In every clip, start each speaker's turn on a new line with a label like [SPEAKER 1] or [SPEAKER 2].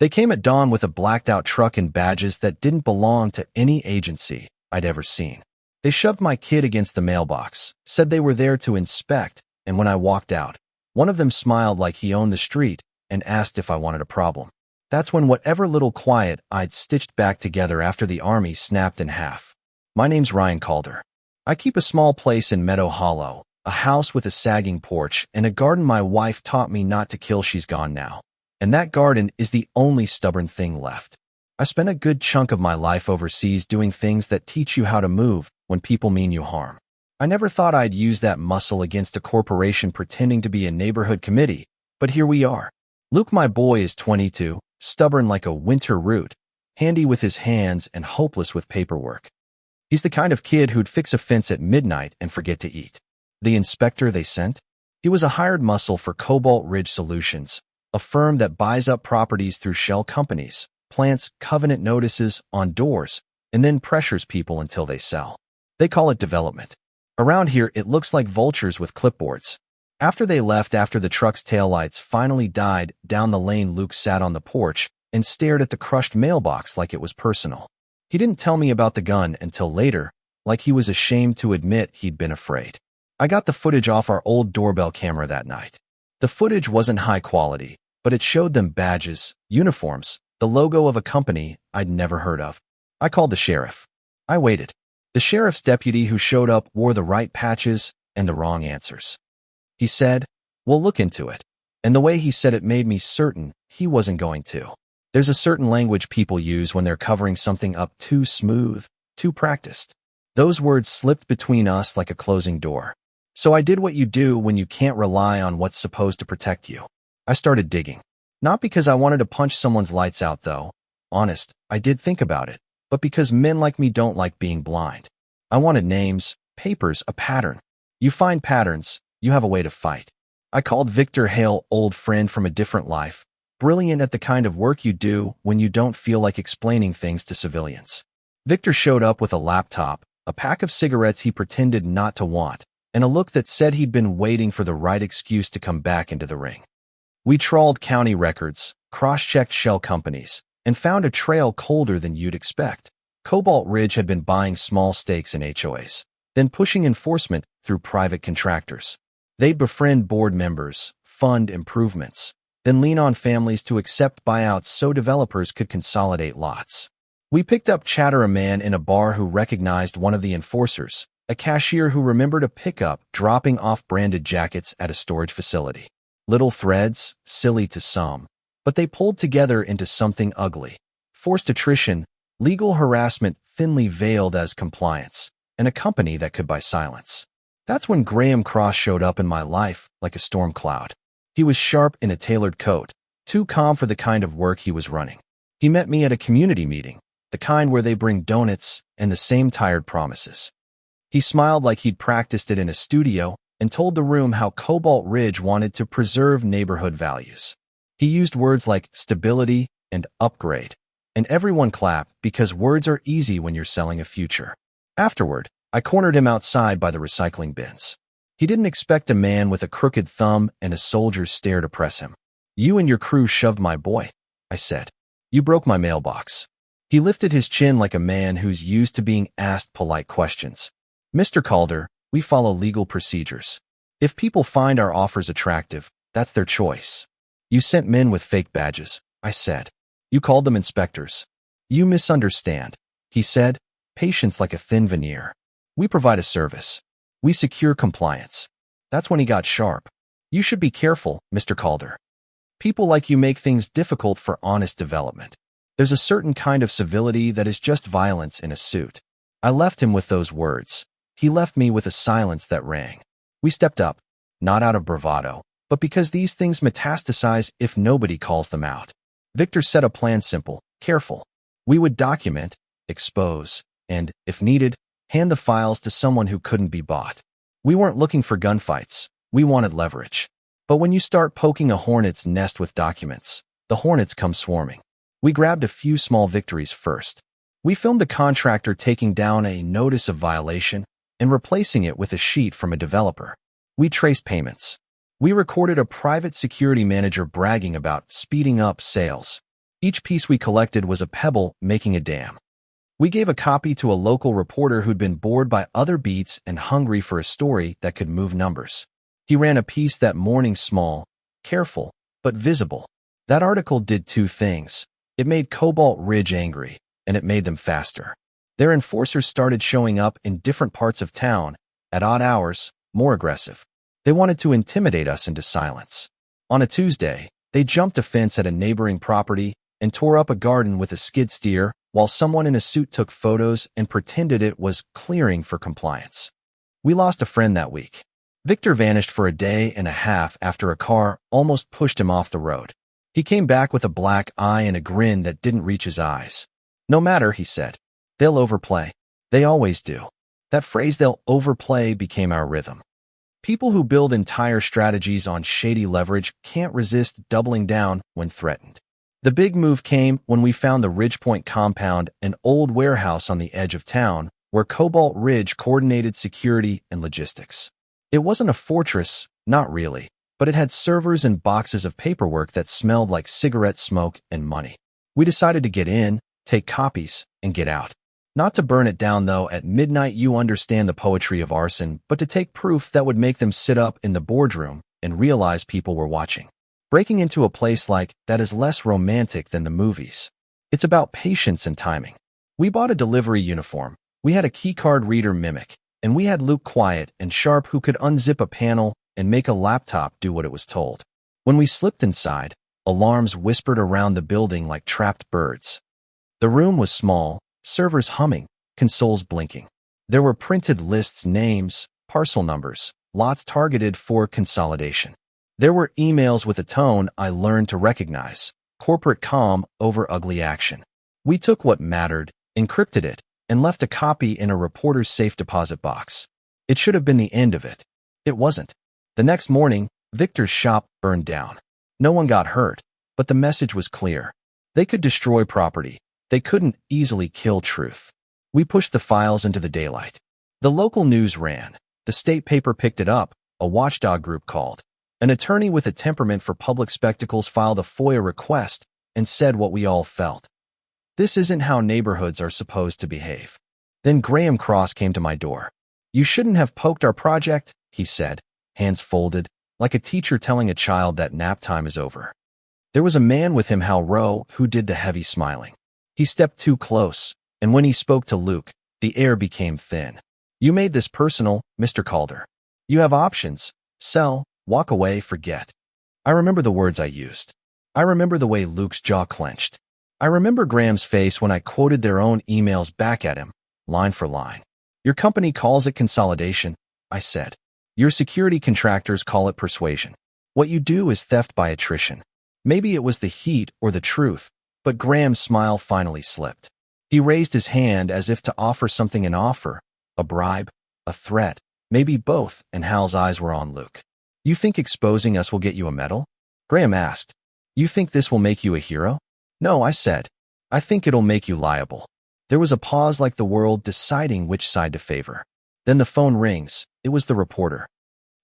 [SPEAKER 1] They came at dawn with a blacked-out truck and badges that didn't belong to any agency I'd ever seen. They shoved my kid against the mailbox, said they were there to inspect, and when I walked out, one of them smiled like he owned the street and asked if I wanted a problem. That's when whatever little quiet I'd stitched back together after the army snapped in half. My name's Ryan Calder. I keep a small place in Meadow Hollow, a house with a sagging porch and a garden my wife taught me not to kill. She's gone now. And that garden is the only stubborn thing left. I spent a good chunk of my life overseas doing things that teach you how to move when people mean you harm. I never thought I'd use that muscle against a corporation pretending to be a neighborhood committee, but here we are. Luke, my boy, is 22, stubborn like a winter root, handy with his hands and hopeless with paperwork. He's the kind of kid who'd fix a fence at midnight and forget to eat. The inspector they sent? He was a hired muscle for Cobalt Ridge Solutions, a firm that buys up properties through shell companies, plants covenant notices on doors, and then pressures people until they sell. They call it development. Around here, it looks like vultures with clipboards. After they left, after the truck's taillights finally died down the lane, Luke sat on the porch and stared at the crushed mailbox like it was personal. He didn't tell me about the gun until later, like he was ashamed to admit he'd been afraid. I got the footage off our old doorbell camera that night. The footage wasn't high quality, but it showed them badges, uniforms, the logo of a company I'd never heard of. I called the sheriff. I waited. The sheriff's deputy who showed up wore the right patches and the wrong answers. He said, "We'll look into it." And the way he said it made me certain he wasn't going to. There's a certain language people use when they're covering something up too smooth, too practiced. Those words slipped between us like a closing door. So I did what you do when you can't rely on what's supposed to protect you. I started digging. Not because I wanted to punch someone's lights out, though. Honest, I did think about it. But because men like me don't like being blind. I wanted names, papers, a pattern. You find patterns, you have a way to fight. I called Victor Hale, old friend from a different life, brilliant at the kind of work you do when you don't feel like explaining things to civilians. Victor showed up with a laptop, a pack of cigarettes he pretended not to want, and a look that said he'd been waiting for the right excuse to come back into the ring. We trawled county records, cross-checked shell companies, and found a trail colder than you'd expect. Cobalt Ridge had been buying small stakes in HOAs, then pushing enforcement through private contractors. They'd befriend board members, fund improvements, then lean on families to accept buyouts so developers could consolidate lots. We picked up chatter, a man in a bar who recognized one of the enforcers, a cashier who remembered a pickup dropping off branded jackets at a storage facility. Little threads, silly to some, but they pulled together into something ugly. Forced attrition, legal harassment thinly veiled as compliance, and a company that could buy silence. That's when Graham Cross showed up in my life like a storm cloud. He was sharp in a tailored coat, too calm for the kind of work he was running. He met me at a community meeting, the kind where they bring donuts and the same tired promises. He smiled like he'd practiced it in a studio and told the room how Cobalt Ridge wanted to preserve neighborhood values. He used words like stability and upgrade, and everyone clapped because words are easy when you're selling a future. Afterward, I cornered him outside by the recycling bins. He didn't expect a man with a crooked thumb and a soldier's stare to press him. "You and your crew shoved my boy," I said. "You broke my mailbox." He lifted his chin like a man who's used to being asked polite questions. "Mr. Calder, we follow legal procedures. If people find our offers attractive, that's their choice. You sent men with fake badges," I said. "You called them inspectors." "You misunderstand," he said, patience like a thin veneer. "We provide a service. We secure compliance." That's when he got sharp. "You should be careful, Mr. Calder. People like you make things difficult for honest development. There's a certain kind of civility that is just violence in a suit." I left him with those words. He left me with a silence that rang. We stepped up, not out of bravado, but because these things metastasize if nobody calls them out. Victor set a plan, simple, careful. We would document, expose, and, if needed, hand the files to someone who couldn't be bought. We weren't looking for gunfights. We wanted leverage. But when you start poking a hornet's nest with documents, the hornets come swarming. We grabbed a few small victories first. We filmed a contractor taking down a notice of violation and replacing it with a sheet from a developer. We traced payments. We recorded a private security manager bragging about speeding up sales. Each piece we collected was a pebble making a dam. We gave a copy to a local reporter who'd been bored by other beats and hungry for a story that could move numbers. He ran a piece that morning, small, careful, but visible. That article did two things. It made Cobalt Ridge angry, and it made them faster. Their enforcers started showing up in different parts of town, at odd hours, more aggressive. They wanted to intimidate us into silence. On a Tuesday, they jumped a fence at a neighboring property and tore up a garden with a skid steer while someone in a suit took photos and pretended it was clearing for compliance. We lost a friend that week. Victor vanished for a day and a half after a car almost pushed him off the road. He came back with a black eye and a grin that didn't reach his eyes. "No matter," he said. "They'll overplay. They always do." That phrase, "they'll overplay," became our rhythm. People who build entire strategies on shady leverage can't resist doubling down when threatened. The big move came when we found the Ridgepoint compound, an old warehouse on the edge of town, where Cobalt Ridge coordinated security and logistics. It wasn't a fortress, not really, but it had servers and boxes of paperwork that smelled like cigarette smoke and money. We decided to get in, take copies, and get out. Not to burn it down, though, at midnight. You understand the poetry of arson, but to take proof that would make them sit up in the boardroom and realize people were watching. Breaking into a place like that is less romantic than the movies. It's about patience and timing. We bought a delivery uniform. We had a keycard reader mimic, and we had Luke quiet and sharp who could unzip a panel and make a laptop do what it was told. When we slipped inside, alarms whispered around the building like trapped birds. The room was small, servers humming, consoles blinking. There were printed lists, names, parcel numbers, lots targeted for consolidation. There were emails with a tone I learned to recognize, corporate calm over ugly action. We took what mattered, encrypted it, and left a copy in a reporter's safe deposit box. It should have been the end of it. It wasn't. The next morning, Victor's shop burned down. No one got hurt, but the message was clear. They could destroy property. They couldn't easily kill truth. We pushed the files into the daylight. The local news ran. The state paper picked it up. A watchdog group called. An attorney with a temperament for public spectacles filed a FOIA request and said what we all felt. This isn't how neighborhoods are supposed to behave. Then Graham Cross came to my door. "You shouldn't have poked our project," he said, hands folded, like a teacher telling a child that nap time is over. There was a man with him, Hal Rowe, who did the heavy smiling. He stepped too close, and when he spoke to Luke, the air became thin. "You made this personal, Mr. Calder. You have options. Sell, walk away, forget." I remember the words I used. I remember the way Luke's jaw clenched. I remember Graham's face when I quoted their own emails back at him, line for line. "Your company calls it consolidation," I said. "Your security contractors call it persuasion. What you do is theft by attrition." Maybe it was the heat or the truth, but Graham's smile finally slipped. He raised his hand as if to offer something, an offer, a bribe, a threat, maybe both, and Hal's eyes were on Luke. "You think exposing us will get you a medal?" Graham asked. "You think this will make you a hero?" "No," I said. "I think it'll make you liable." There was a pause, like the world deciding which side to favor. Then the phone rings. It was the reporter.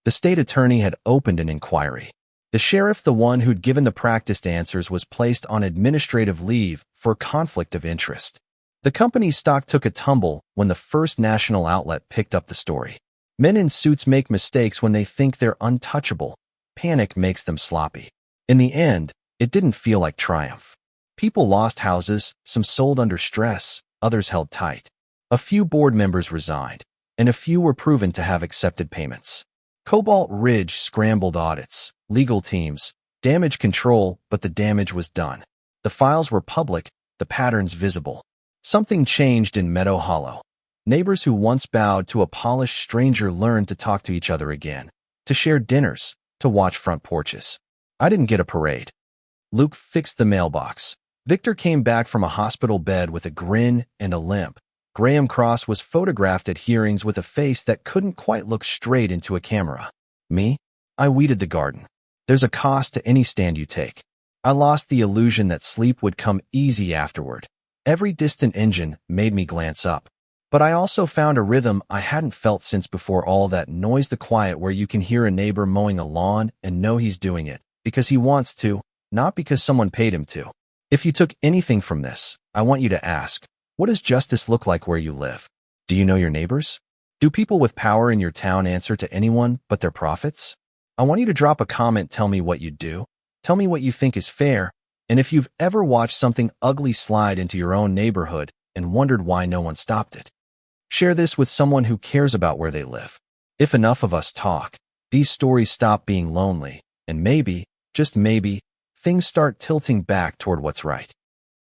[SPEAKER 1] The state attorney had opened an inquiry. The sheriff, the one who'd given the practiced answers, was placed on administrative leave for conflict of interest. The company's stock took a tumble when the first national outlet picked up the story. Men in suits make mistakes when they think they're untouchable. Panic makes them sloppy. In the end, it didn't feel like triumph. People lost houses, some sold under stress, others held tight. A few board members resigned, and a few were proven to have accepted payments. Cobalt Ridge scrambled audits, legal teams, damage control, but the damage was done. The files were public, the patterns visible. Something changed in Meadow Hollow. Neighbors who once bowed to a polished stranger learned to talk to each other again, to share dinners, to watch front porches. I didn't get a parade. Luke fixed the mailbox. Victor came back from a hospital bed with a grin and a limp. Graham Cross was photographed at hearings with a face that couldn't quite look straight into a camera. Me? I weeded the garden. There's a cost to any stand you take. I lost the illusion that sleep would come easy afterward. Every distant engine made me glance up. But I also found a rhythm I hadn't felt since before all that noise, the quiet where you can hear a neighbor mowing a lawn and know he's doing it because he wants to, not because someone paid him to. If you took anything from this, I want you to ask, what does justice look like where you live? Do you know your neighbors? Do people with power in your town answer to anyone but their profits? I want you to drop a comment, tell me what you do. Tell me what you think is fair, and if you've ever watched something ugly slide into your own neighborhood and wondered why no one stopped it. Share this with someone who cares about where they live. If enough of us talk, these stories stop being lonely, and maybe, just maybe, things start tilting back toward what's right.